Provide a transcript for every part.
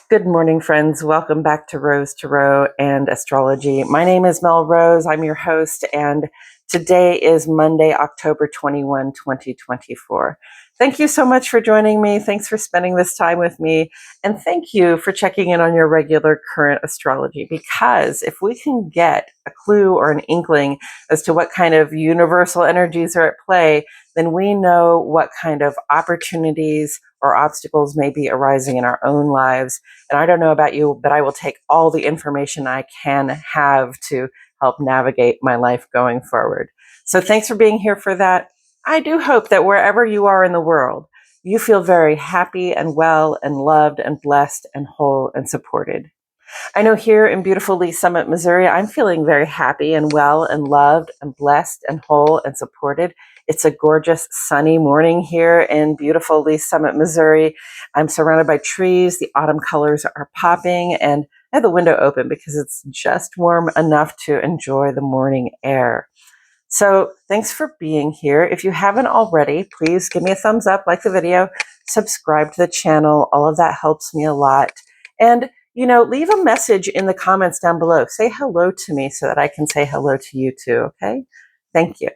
Good morning, friends. Welcome back to Rose Tarot and Astrology. My name is Mel Rose. I'm your host, and today is Monday, October 21, 2024. Thank you so much for joining me. Thanks for spending this time with me. And thank you for checking in on your regular current astrology, because if we can get a clue or an inkling as to what kind of universal energies are at play, then we know what kind of opportunities or obstacles may be arising in our own lives. And I don't know about you, but I will take all the information I can have to help navigate my life going forward. So thanks for being here for that. I do hope that wherever you are in the world, you feel very happy and well and loved and blessed and whole and supported. I know here in beautiful Lee Summit, Missouri, I'm feeling very happy and well and loved and blessed and whole and supported. It's a gorgeous sunny morning here in beautiful Lee Summit, Missouri. I'm surrounded by trees. The autumn colors are popping, and I have the window open because it's just warm enough to enjoy the morning air. So thanks for being here. If you haven't already, please give me a thumbs up, like the video, subscribe to the channel. All of that helps me a lot. And leave a message in the comments down below. Say hello to me so that I can say hello to you too, okay? Thank you.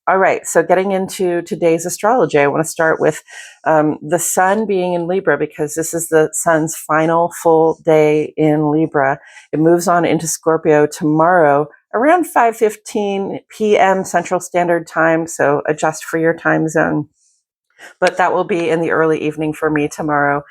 All right, so getting into today's astrology, I want to start with the sun being in Libra, because this is the sun's final full day in Libra. It moves on into Scorpio tomorrow around 5:15 p.m. Central Standard Time, so adjust for your time zone. But that will be in the early evening for me tomorrow.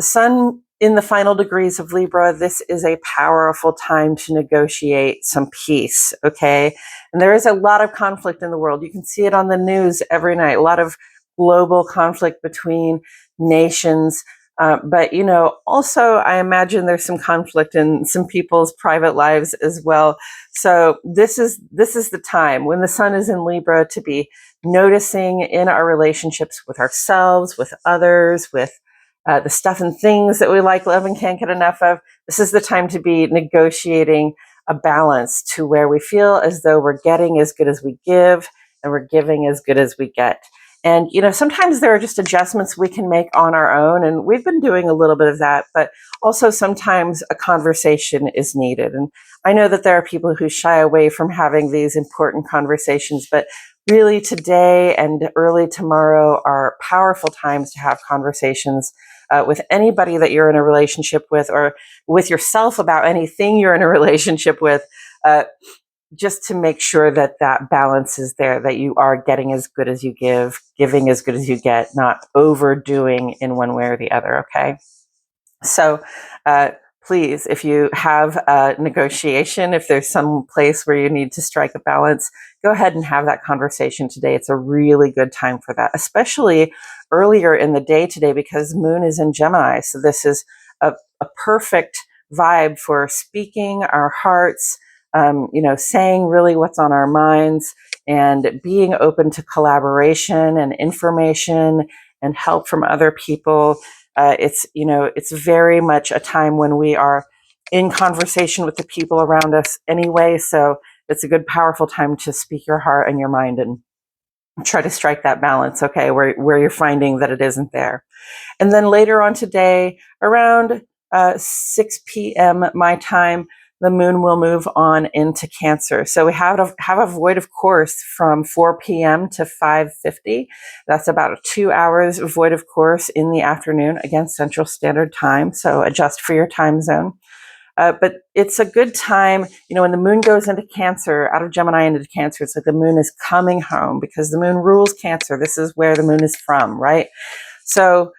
Sun in the final degrees of Libra, this is a powerful time to negotiate some peace, okay? And there is a lot of conflict in the world. You can see it on the news every night, a lot of global conflict between nations. But also I imagine there's some conflict in some people's private lives as well. So this is the time when the sun is in Libra to be noticing in our relationships with ourselves, with others, with the stuff and things that we like, love, and can't get enough of. This is the time to be negotiating a balance to where we feel as though we're getting as good as we give and we're giving as good as we get. And, sometimes there are just adjustments we can make on our own, and we've been doing a little bit of that, but also sometimes a conversation is needed. And I know that there are people who shy away from having these important conversations, but really today and early tomorrow are powerful times to have conversations with anybody that you're in a relationship with, or with yourself about anything you're in a relationship with, just to make sure that that balance is there, that you are getting as good as you give, giving as good as you get, not overdoing in one way or the other, okay? So please, if you have a negotiation, if there's some place where you need to strike a balance, go ahead and have that conversation today. It's a really good time for that, especially earlier in the day today, because Moon is in Gemini. So this is a perfect vibe for speaking our hearts, saying really what's on our minds, and being open to collaboration and information and help from other people. It's very much a time when we are in conversation with the people around us anyway. So it's a good, powerful time to speak your heart and your mind and try to strike that balance, okay, where you're finding that it isn't there. And then later on today, around 6 p.m. my time, the moon will move on into Cancer. So we have a void of course from 4 p.m. to 5:50. That's about 2 hours void of course in the afternoon, again, Central Standard Time. So adjust for your time zone. But it's a good time, when the moon goes into Cancer, out of Gemini into Cancer, it's like the moon is coming home, because the moon rules Cancer. This is where the moon is from, right? So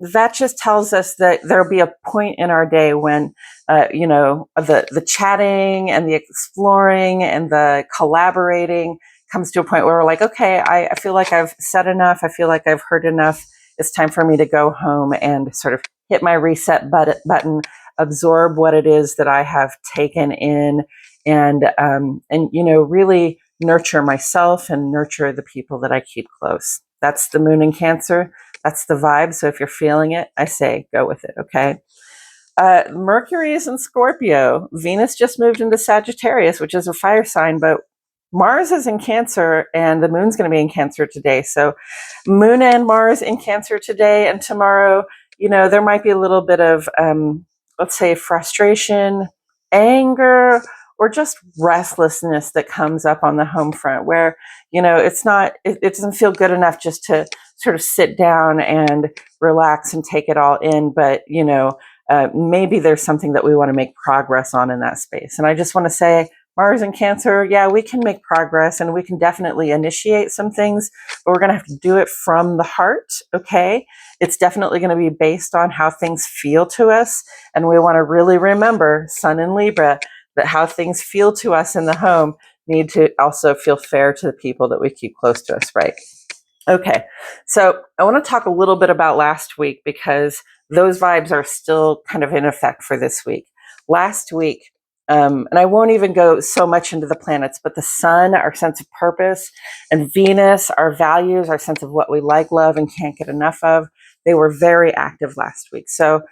that just tells us that there'll be a point in our day when, the chatting and the exploring and the collaborating comes to a point where we're like, okay, I feel like I've said enough. I feel like I've heard enough. It's time for me to go home and sort of hit my reset button, absorb what it is that I have taken in, and really nurture myself and nurture the people that I keep close. That's the moon in Cancer. That's the vibe. So if you're feeling it, I say go with it, okay? Mercury is in Scorpio. Venus just moved into Sagittarius, which is a fire sign, but Mars is in Cancer, and the moon's going to be in Cancer today. So Moon and Mars in Cancer today and tomorrow, there might be a little bit of, let's say, frustration, anger, or just restlessness that comes up on the home front where, it doesn't feel good enough just to sort of sit down and relax and take it all in. But, maybe there's something that we want to make progress on in that space. And I just want to say, Mars and Cancer, yeah, we can make progress and we can definitely initiate some things, but we're going to have to do it from the heart, okay? It's definitely going to be based on how things feel to us. And we want to really remember, Sun in Libra, that how things feel to us in the home need to also feel fair to the people that we keep close to us, right? Okay, so I want to talk a little bit about last week because those vibes are still kind of in effect for this week. Last week, and I won't even go so much into the planets, but the sun, our sense of purpose, and Venus, our values, our sense of what we like, love, and can't get enough of, they were very active last week. So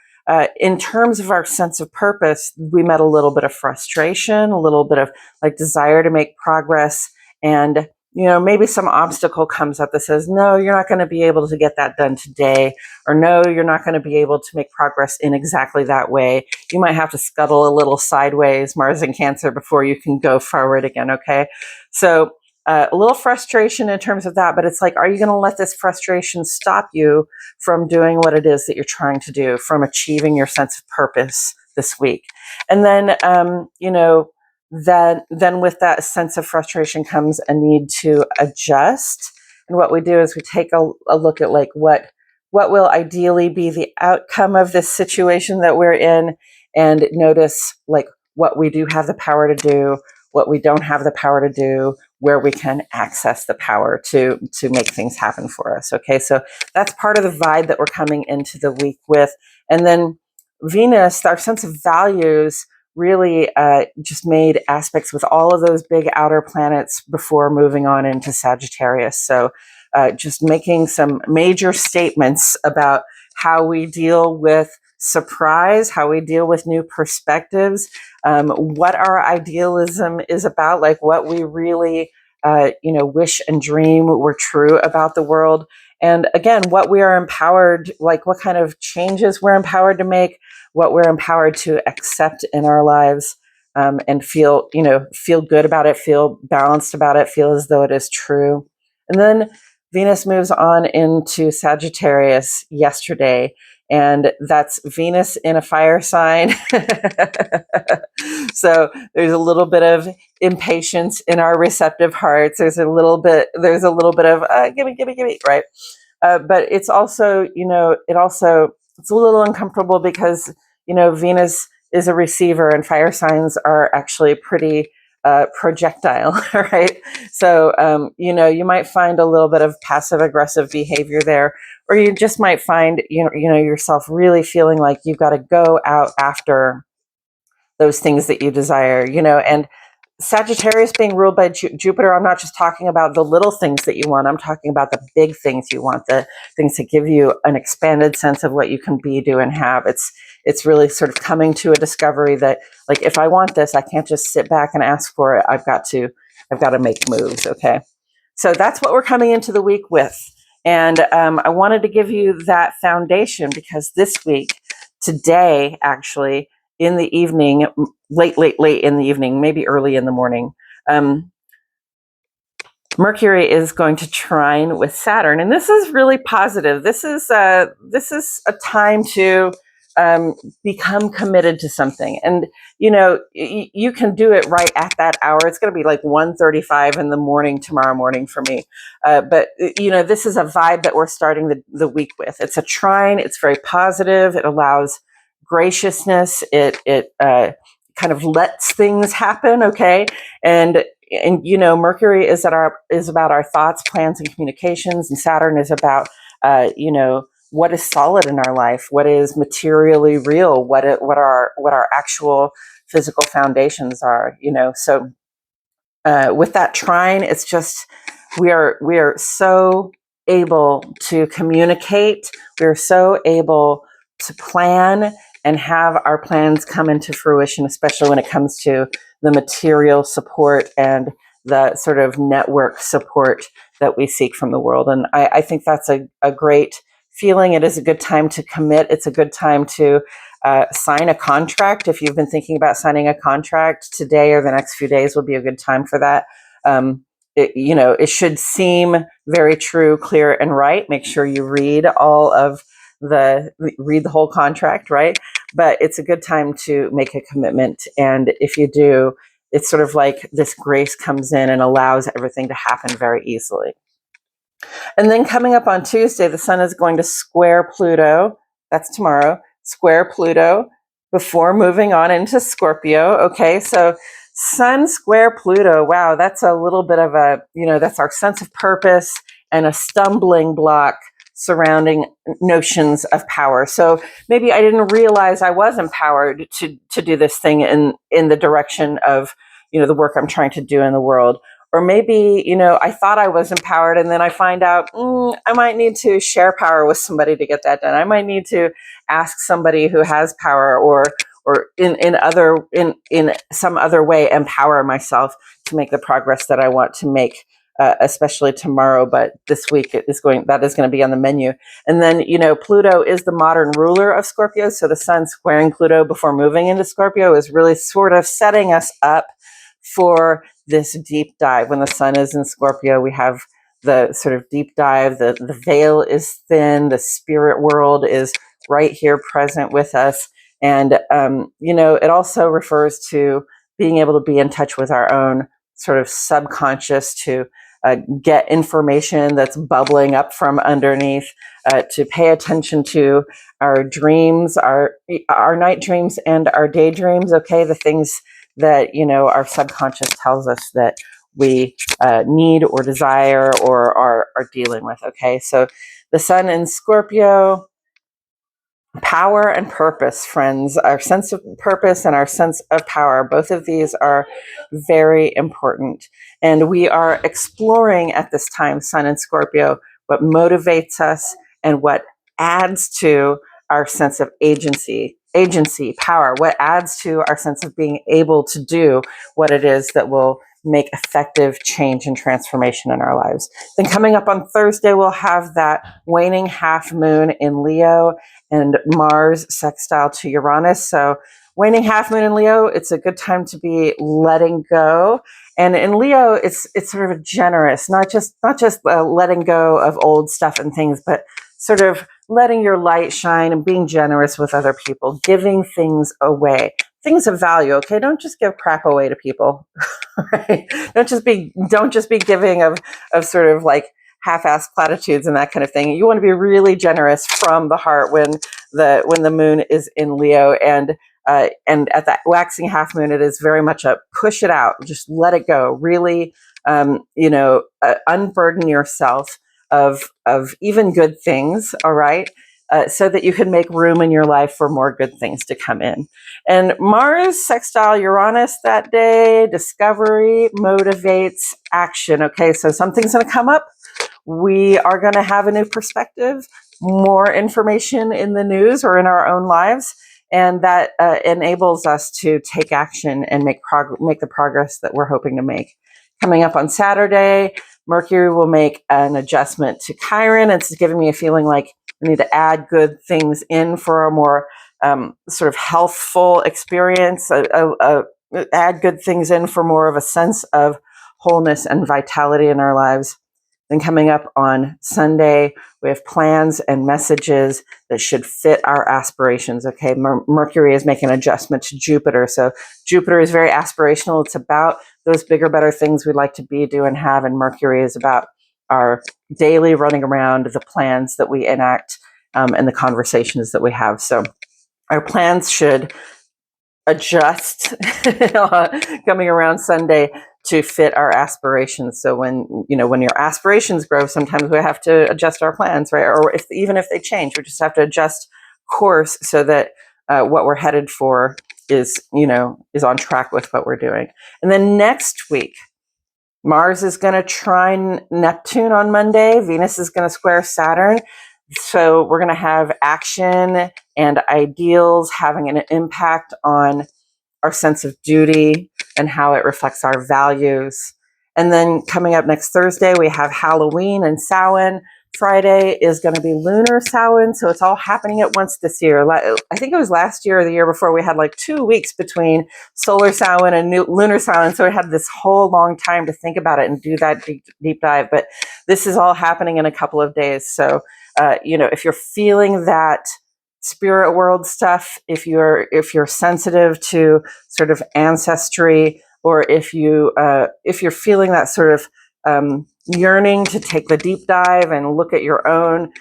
in terms of our sense of purpose, we met a little bit of frustration, a little bit of like desire to make progress, and maybe some obstacle comes up that says, no, you're not going to be able to get that done today, or no, you're not going to be able to make progress in exactly that way. You might have to scuttle a little sideways, Mars and Cancer, before you can go forward again, okay? So a little frustration in terms of that, but it's like, are you going to let this frustration stop you from doing what it is that you're trying to do, from achieving your sense of purpose this week? And then, then with that sense of frustration comes a need to adjust. And what we do is we take a look at like what will ideally be the outcome of this situation that we're in, and notice like what we do have the power to do, what we don't have the power to do, where we can access the power to make things happen for us. Okay, so that's part of the vibe that we're coming into the week with. And then Venus, our sense of values, really just made aspects with all of those big outer planets before moving on into Sagittarius. So just making some major statements about how we deal with surprise, how we deal with new perspectives, what our idealism is about, like what we really wish and dream were true about the world. And again, what we are empowered, like what kind of changes we're empowered to make, what we're empowered to accept in our lives, and feel good about it, feel balanced about it, feel as though it is true. And then Venus moves on into Sagittarius yesterday, and that's Venus in a fire sign. So there's a little bit of impatience in our receptive hearts. There's a little bit of give me, right? But it's also, it's a little uncomfortable because, Venus is a receiver and fire signs are actually pretty projectile, right? So, you might find a little bit of passive aggressive behavior there, or you just might find, yourself really feeling like you've got to go out after those things that you desire, and Sagittarius being ruled by Jupiter, I'm not just talking about the little things that you want. I'm talking about the big things you want, the things that give you an expanded sense of what you can be, do, and have. It's really sort of coming to a discovery that, like, if I want this, I can't just sit back and ask for it. I've got to make moves. Okay, so that's what we're coming into the week with, and I wanted to give you that foundation because this week, today, actually, in the evening, late in the evening, maybe early in the morning, Mercury is going to trine with Saturn, and this is really positive. This is a time to become committed to something, and you can do it right at that hour. It's going to be like 1:35 in the morning tomorrow morning for me, but this is a vibe that we're starting the week with. It's a trine. It's very positive. It allows graciousness. It kind of lets things happen. Okay, and Mercury is about our thoughts, plans, and communications, and Saturn is about what is solid in our life, what is materially real, what our actual physical foundations are. So with that trine, it's just we are so able to communicate. We're so able to plan and have our plans come into fruition, especially when it comes to the material support and the sort of network support that we seek from the world. And I think that's a great feeling it is a good time to commit. It's a good time to sign a contract. If you've been thinking about signing a contract, today or the next few days will be a good time for that. It should seem very true, clear, and right. Make sure you read read the whole contract, right? But it's a good time to make a commitment. And if you do, it's sort of like this grace comes in and allows everything to happen very easily. And then coming up on Tuesday, the sun is going to square Pluto. That's tomorrow. Square Pluto before moving on into Scorpio. Okay, so sun square Pluto. Wow, that's a little bit of that's our sense of purpose and a stumbling block surrounding notions of power. So maybe I didn't realize I was empowered to do this thing in the direction of, the work I'm trying to do in the world. Or maybe, I thought I was empowered and then I find out I might need to share power with somebody to get that done. I might need to ask somebody who has power or in some other way empower myself to make the progress that I want to make, especially tomorrow. But this week that is going to be on the menu. And then, Pluto is the modern ruler of Scorpio. So the sun squaring Pluto before moving into Scorpio is really sort of setting us up for this deep dive. When the sun is in Scorpio, we have the sort of deep dive, the veil is thin, the spirit world is right here present with us. And, it also refers to being able to be in touch with our own sort of subconscious, to get information that's bubbling up from underneath, to pay attention to our dreams, our night dreams and our daydreams. Okay, the things that, our subconscious tells us that we need or desire or are dealing with. Okay, so the sun in Scorpio, power and purpose, friends, our sense of purpose and our sense of power, both of these are very important. And we are exploring at this time, sun in Scorpio, what motivates us and what adds to our sense of agency, power, what adds to our sense of being able to do what it is that will make effective change and transformation in our lives. Then coming up on Thursday, we'll have that waning half moon in Leo and Mars sextile to Uranus. So waning half moon in Leo, it's a good time to be letting go. And in Leo, it's sort of generous, not just letting go of old stuff and things, but sort of letting your light shine and being generous with other people, giving things away, things of value. Okay, don't just give crap away to people, right? Don't just be giving of sort of like half-assed platitudes and that kind of thing. You want to be really generous from the heart when the moon is in Leo, and at that waxing half moon, it is very much a push it out, just let it go, really, unburden yourself of even good things. All right. So that you can make room in your life for more good things to come in. And Mars sextile Uranus that day, discovery motivates action. Okay, so something's going to come up. We are going to have a new perspective, more information in the news or in our own lives, and that enables us to take action and make the progress that we're hoping to make. Coming up on Saturday, Mercury will make an adjustment to Chiron. It's giving me a feeling like we need to add good things in for a more sort of healthful experience, add good things in for more of a sense of wholeness and vitality in our lives. Then coming up on Sunday, we have plans and messages that should fit our aspirations. Okay, Mercury is making an adjustment to Jupiter. So Jupiter is very aspirational. It's about those bigger, better things we'd like to be, do, and have. And Mercury is about our daily running around, the plans that we enact, and the conversations that we have. So our plans should adjust coming around Sunday to fit our aspirations. So when your aspirations grow, sometimes we have to adjust our plans, right? Or even if they change, we just have to adjust course so that what we're headed for is on track with what we're doing. And then next week, Mars is going to trine Neptune on Monday. Venus is going to square Saturn. So we're going to have action and ideals having an impact on our sense of duty and how it reflects our values. And then coming up next Thursday, we have Halloween and Samhain. Friday is going to be lunar Samhain, so it's all happening at once this year. I think it was last year or the year before we had like 2 weeks between solar Samhain and lunar Samhain, so we had this whole long time to think about it and do that deep dive. But this is all happening in a couple of days, so if you're feeling that spirit world stuff, if you're sensitive to sort of ancestry, or if you're feeling that sort of yearning to take the deep dive and look at your own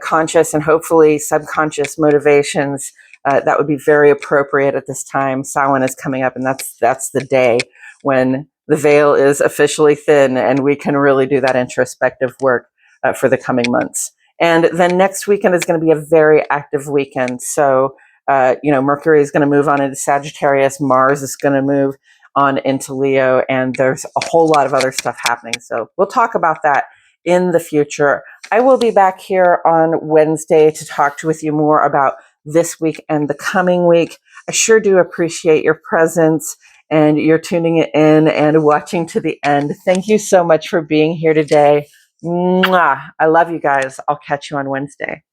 conscious and hopefully subconscious motivations, that would be very appropriate at this time. Samhain is coming up, and that's the day when the veil is officially thin and we can really do that introspective work for the coming months. And then next weekend is going to be a very active weekend. So, Mercury is going to move on into Sagittarius. Mars is going to move on into Leo. And there's a whole lot of other stuff happening. So we'll talk about that in the future. I will be back here on Wednesday to talk with you more about this week and the coming week. I sure do appreciate your presence and you're tuning in and watching to the end. Thank you so much for being here today. Mwah. I love you guys. I'll catch you on Wednesday.